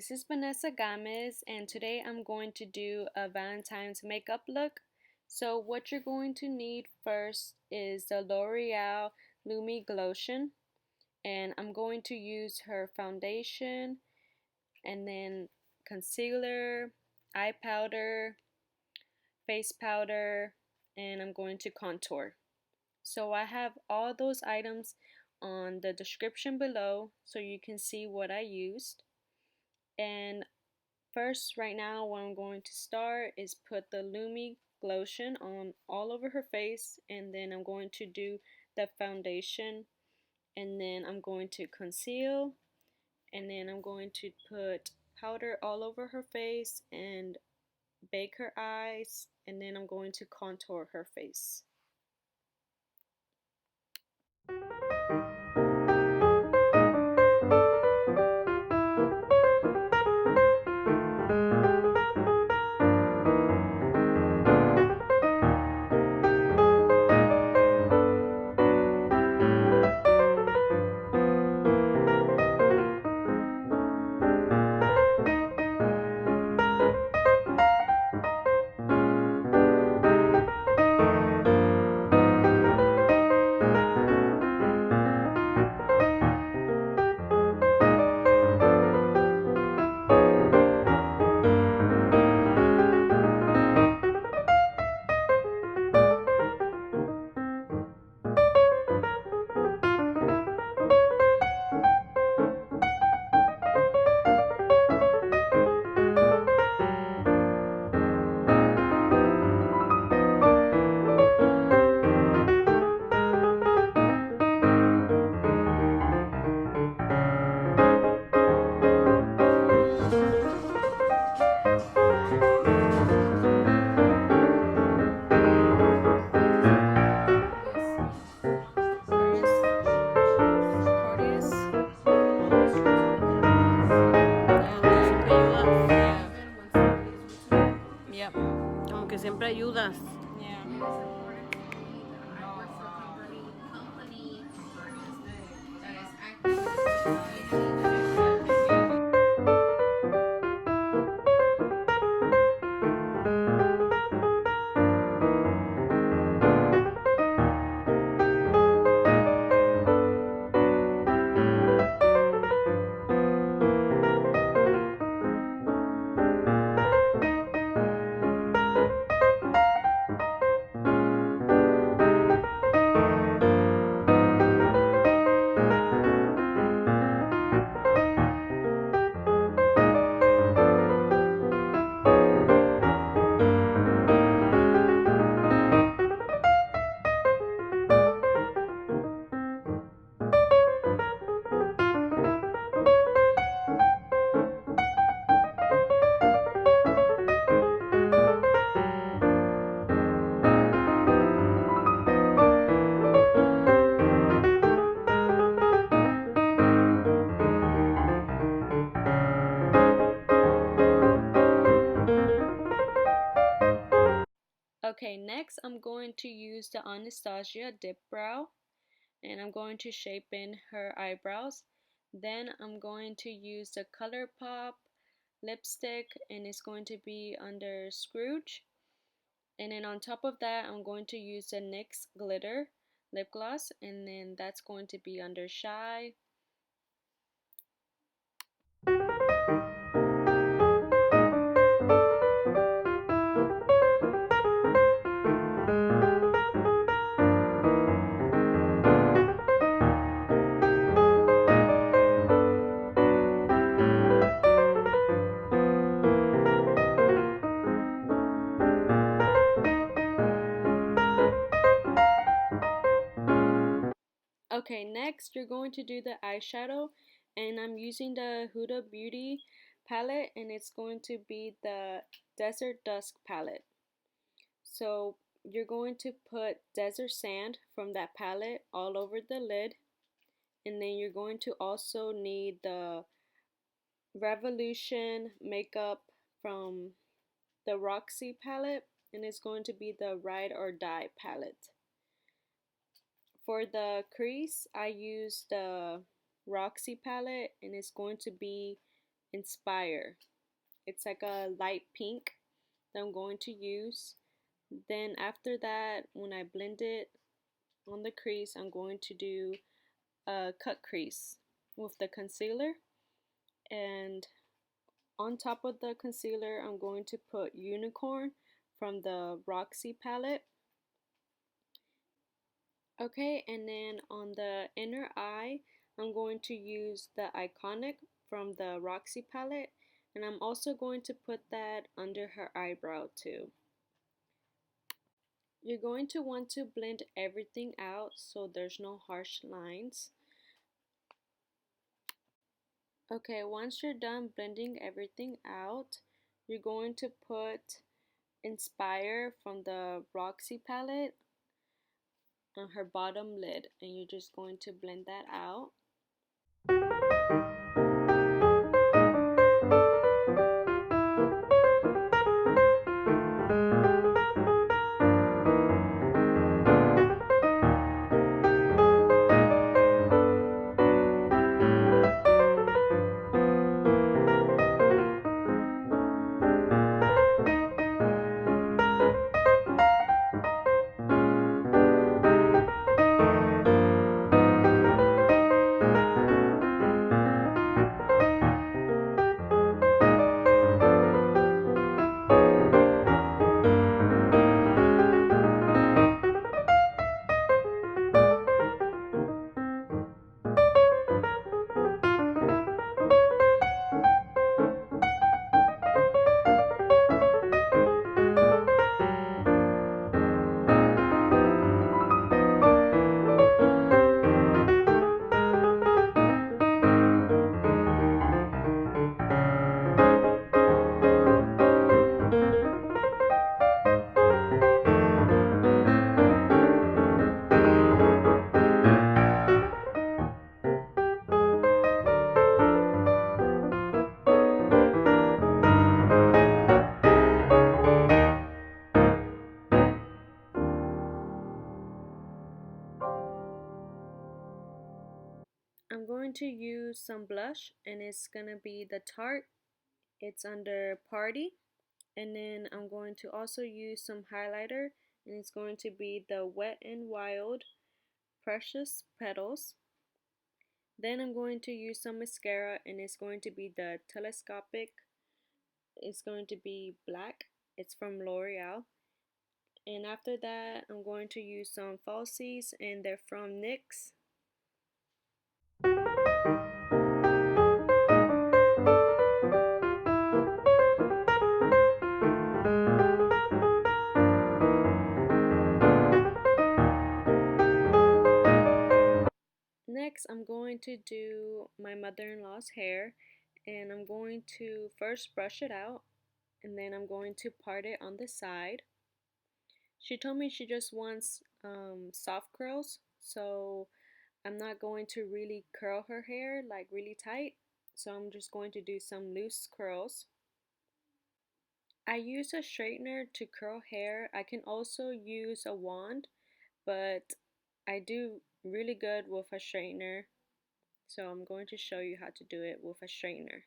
this is Vanessa Gomez, and today I'm going to do a Valentine's makeup look. So what you're going to need first is the Loreal Lumi Glotion, and I'm going to use her foundation, and then concealer, eye powder, face powder, and I'm going to contour. So I have all those items on the description below so you can see what I used. And first, right now, what I'm going to start is put the Lumi Glotion on all over her face, and then I'm going to do the foundation, and then I'm going to conceal, and then I'm going to put powder all over her face and bake her eyes, and then I'm going to contour her face. Siempre ayudas. Yeah. Okay, next I'm going to use the Anastasia Dip Brow, and I'm going to shape in her eyebrows. Then I'm going to use the ColourPop lipstick, and it's going to be under Scrooge. And then on top of that, I'm going to use the NYX Glitter Lip Gloss, and then that's going to be under Shy. Okay, next you're going to do the eyeshadow, and I'm using the Huda Beauty palette, and it's going to be the Desert Dusk Palette. So you're going to put Desert Sand from that palette all over the lid, and then you're going to also need the Revolution makeup from the Roxi palette, and it's going to be the Ride or Die palette. For the crease, I use the Roxi palette, and it's going to be Inspire. It's like a light pink that I'm going to use. Then after that, when I blend it on the crease, I'm going to do a cut crease with the concealer. And on top of the concealer, I'm going to put Unicorn from the Roxi palette. Okay, and then on the inner eye, I'm going to use the Iconic from the Roxi palette. And I'm also going to put that under her eyebrow too. You're going to want to blend everything out so there's no harsh lines. Okay, once you're done blending everything out, you're going to put Inspire from the Roxi palette on her bottom lid, and you're just going to blend that out. I'm going to use some blush, and it's gonna be the Tarte. It's under Paaarty. And then I'm going to also use some highlighter, and it's going to be the Wet n Wild Precious Petals. Then I'm going to use some mascara, and it's going to be the Telescopic. It's going to be black. It's from L'Oreal. And after that, I'm going to use some falsies, and they're from NYX. Next, I'm going to do my mother-in-law's hair, and I'm going to first brush it out, and then I'm going to part it on the side. She told me she just wants soft curls, so I'm not going to really curl her hair like really tight, so I'm just going to do some loose curls. I use a straightener to curl hair. I can also use a wand, but I do really good with a straightener, so I'm going to show you how to do it with a straightener.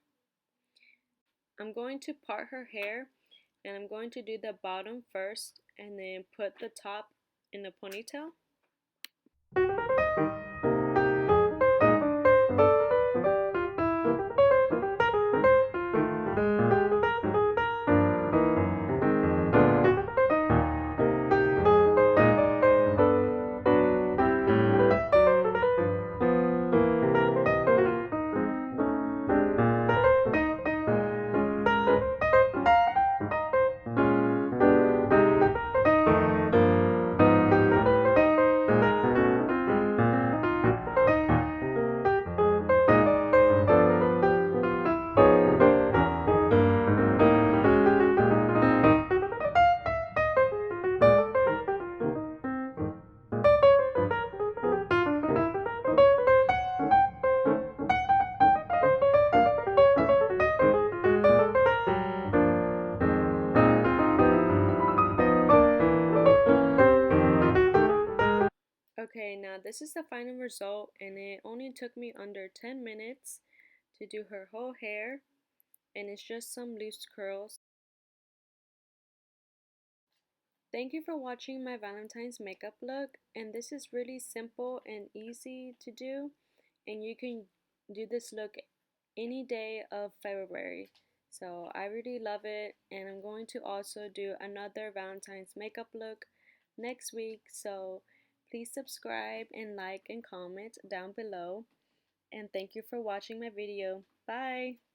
I'm going to part her hair, and I'm going to do the bottom first and then put the top in a ponytail. Okay, now this is the final result, and it only took me under 10 minutes to do her whole hair. and it's just some loose curls. Thank you for watching my Valentine's makeup look, and this is really simple and easy to do, and you can do this look any day of February. So I really love it, and I'm going to also do another Valentine's makeup look next week, so please subscribe and like and comment down below, and thank you for watching my video. Bye!